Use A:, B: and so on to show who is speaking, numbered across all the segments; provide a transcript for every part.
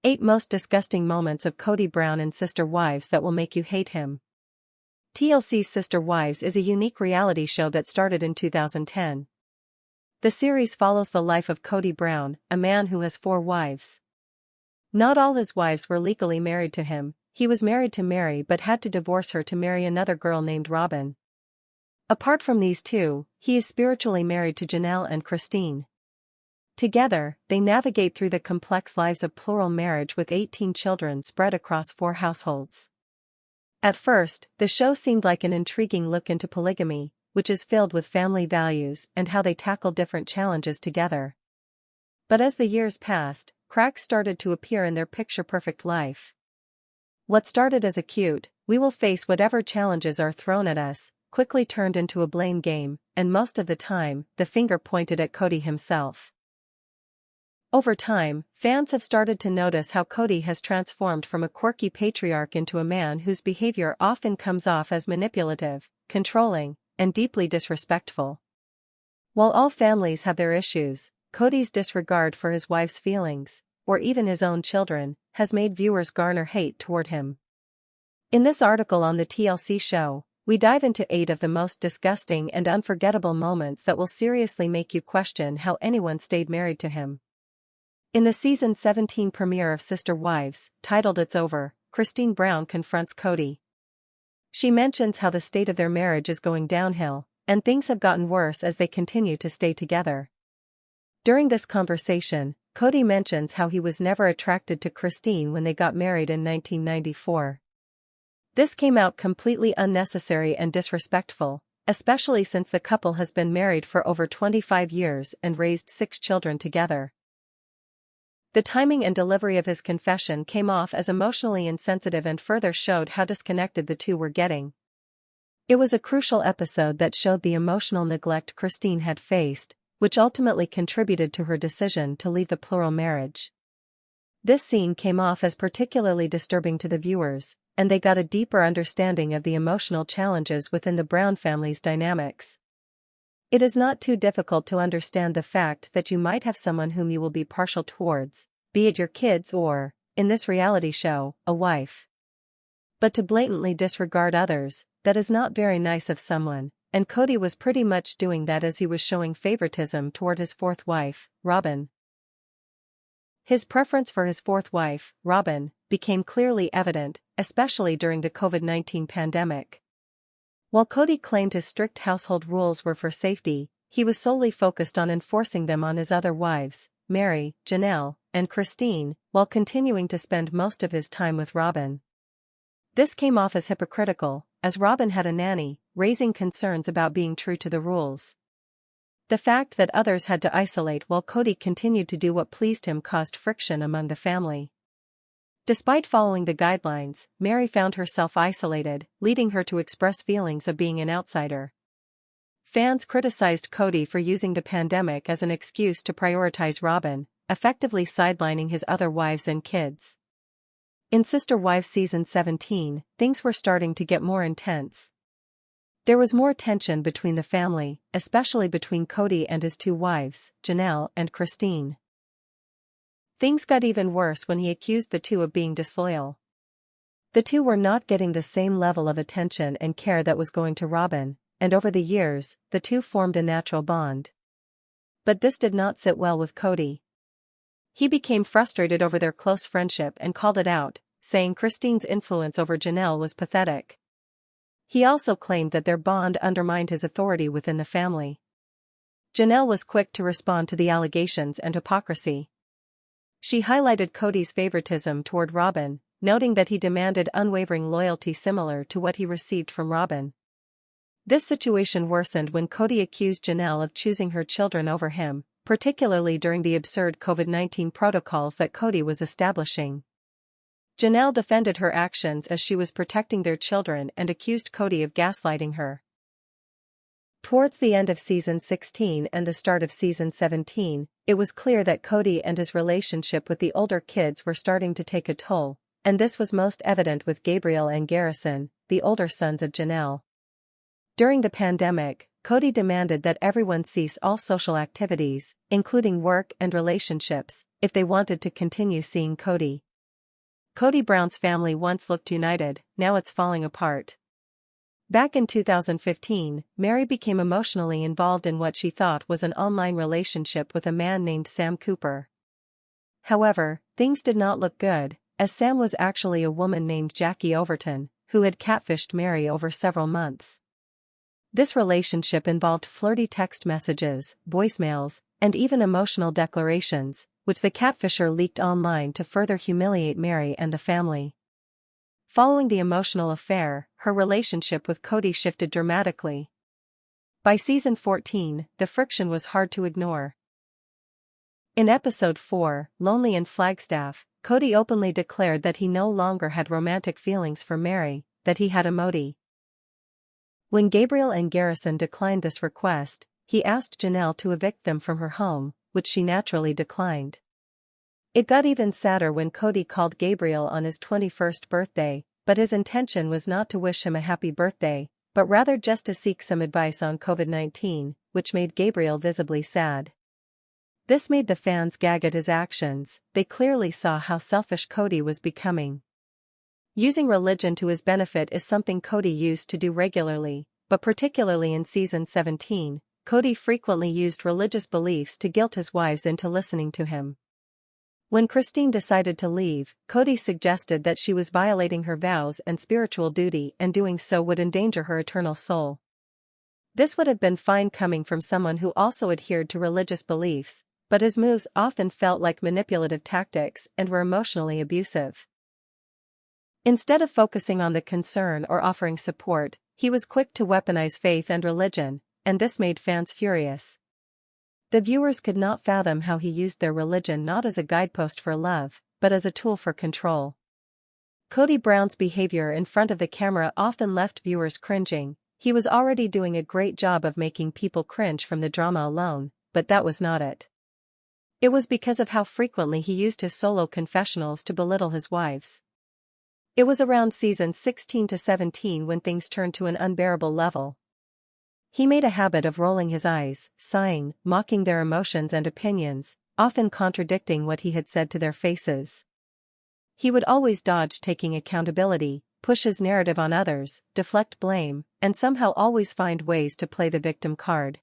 A: 8 Most Disgusting Moments of Kody Brown in Sister Wives That Will Make You Hate Him. TLC's Sister Wives is a unique reality show that started in 2010. The series follows the life of Kody Brown, a man who has 4 wives. Not all his wives were legally married to him. He was married to Mary but had to divorce her to marry another girl named Robin. Apart from these two, he is spiritually married to Janelle and Christine. Together, they navigate through the complex lives of plural marriage with 18 children spread across 4 households. At first, the show seemed like an intriguing look into polygamy, which is filled with family values and how they tackle different challenges together. But as the years passed, cracks started to appear in their picture-perfect life. What started as a cute, "we will face whatever challenges are thrown at us," quickly turned into a blame game, and most of the time, the finger pointed at Kody himself. Over time, fans have started to notice how Kody has transformed from a quirky patriarch into a man whose behavior often comes off as manipulative, controlling, and deeply disrespectful. While all families have their issues, Kody's disregard for his wife's feelings, or even his own children, has made viewers garner hate toward him. In this article on the TLC show, we dive into 8 of the most disgusting and unforgettable moments that will seriously make you question how anyone stayed married to him. In the season 17 premiere of Sister Wives, titled "It's Over," Christine Brown confronts Kody. She mentions how the state of their marriage is going downhill, and things have gotten worse as they continue to stay together. During this conversation, Kody mentions how he was never attracted to Christine when they got married in 1994. This came out completely unnecessary and disrespectful, especially since the couple has been married for over 25 years and raised 6 children together. The timing and delivery of his confession came off as emotionally insensitive and further showed how disconnected the two were getting. It was a crucial episode that showed the emotional neglect Christine had faced, which ultimately contributed to her decision to leave the plural marriage. This scene came off as particularly disturbing to the viewers, and they got a deeper understanding of the emotional challenges within the Brown family's dynamics. It is not too difficult to understand the fact that you might have someone whom you will be partial towards, be it your kids or, in this reality show, a wife. But to blatantly disregard others, that is not very nice of someone, and Kody was pretty much doing that as he was showing favoritism toward his 4th wife, Robin. His preference for his 4th wife, Robin, became clearly evident, especially during the COVID-19 pandemic. While Kody claimed his strict household rules were for safety, he was solely focused on enforcing them on his other wives, Mary, Janelle, and Christine, while continuing to spend most of his time with Robin. This came off as hypocritical, as Robin had a nanny, raising concerns about being true to the rules. The fact that others had to isolate while Kody continued to do what pleased him caused friction among the family. Despite following the guidelines, Mary found herself isolated, leading her to express feelings of being an outsider. Fans criticized Kody for using the pandemic as an excuse to prioritize Robin, effectively sidelining his other wives and kids. In Sister Wives season 17, things were starting to get more intense. There was more tension between the family, especially between Kody and his 2 wives, Janelle and Christine. Things got even worse when he accused the 2 of being disloyal. The 2 were not getting the same level of attention and care that was going to Robin, and over the years, the 2 formed a natural bond. But this did not sit well with Kody. He became frustrated over their close friendship and called it out, saying Christine's influence over Janelle was pathetic. He also claimed that their bond undermined his authority within the family. Janelle was quick to respond to the allegations and hypocrisy. She highlighted Kody's favoritism toward Robin, noting that he demanded unwavering loyalty similar to what he received from Robin. This situation worsened when Kody accused Janelle of choosing her children over him, particularly during the absurd COVID-19 protocols that Kody was establishing. Janelle defended her actions as she was protecting their children and accused Kody of gaslighting her. Towards the end of season 16 and the start of season 17, it was clear that Kody and his relationship with the older kids were starting to take a toll, and this was most evident with Gabriel and Garrison, the older sons of Janelle. During the pandemic, Kody demanded that everyone cease all social activities, including work and relationships, if they wanted to continue seeing Kody. Kody Brown's family once looked united, now it's falling apart. Back in 2015, Mary became emotionally involved in what she thought was an online relationship with a man named Sam Cooper. However, things did not look good, as Sam was actually a woman named Jackie Overton, who had catfished Mary over several months. This relationship involved flirty text messages, voicemails, and even emotional declarations, which the catfisher leaked online to further humiliate Mary and the family. Following the emotional affair, her relationship with Kody shifted dramatically. By season 14, the friction was hard to ignore. In episode 4, Lonely in Flagstaff, Kody openly declared that he no longer had romantic feelings for Mary, that he had a Modi. When Gabriel and Garrison declined this request, he asked Janelle to evict them from her home, which she naturally declined. It got even sadder when Kody called Gabriel on his 21st birthday, but his intention was not to wish him a happy birthday, but rather just to seek some advice on COVID-19, which made Gabriel visibly sad. This made the fans gag at his actions. They clearly saw how selfish Kody was becoming. Using religion to his benefit is something Kody used to do regularly, but particularly in season 17, Kody frequently used religious beliefs to guilt his wives into listening to him. When Christine decided to leave, Kody suggested that she was violating her vows and spiritual duty, and doing so would endanger her eternal soul. This would have been fine coming from someone who also adhered to religious beliefs, but his moves often felt like manipulative tactics and were emotionally abusive. Instead of focusing on the concern or offering support, he was quick to weaponize faith and religion, and this made fans furious. The viewers could not fathom how he used their religion not as a guidepost for love, but as a tool for control. Kody Brown's behavior in front of the camera often left viewers cringing. He was already doing a great job of making people cringe from the drama alone, but that was not it. It was because of how frequently he used his solo confessionals to belittle his wives. It was around season 16 to 17 when things turned to an unbearable level. He made a habit of rolling his eyes, sighing, mocking their emotions and opinions, often contradicting what he had said to their faces. He would always dodge taking accountability, push his narrative on others, deflect blame, and somehow always find ways to play the victim card.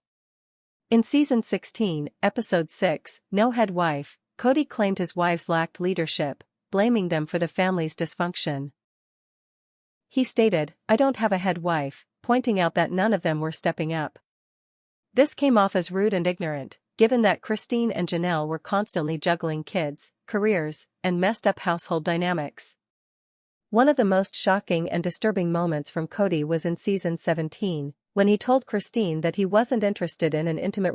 A: In season 16, episode 6, No Head Wife, Kody claimed his wives lacked leadership, blaming them for the family's dysfunction. He stated, "I don't have a head wife," pointing out that none of them were stepping up. This came off as rude and ignorant, given that Christine and Janelle were constantly juggling kids, careers, and messed up household dynamics. One of the most shocking and disturbing moments from Kody was in season 17, when he told Christine that he wasn't interested in an intimate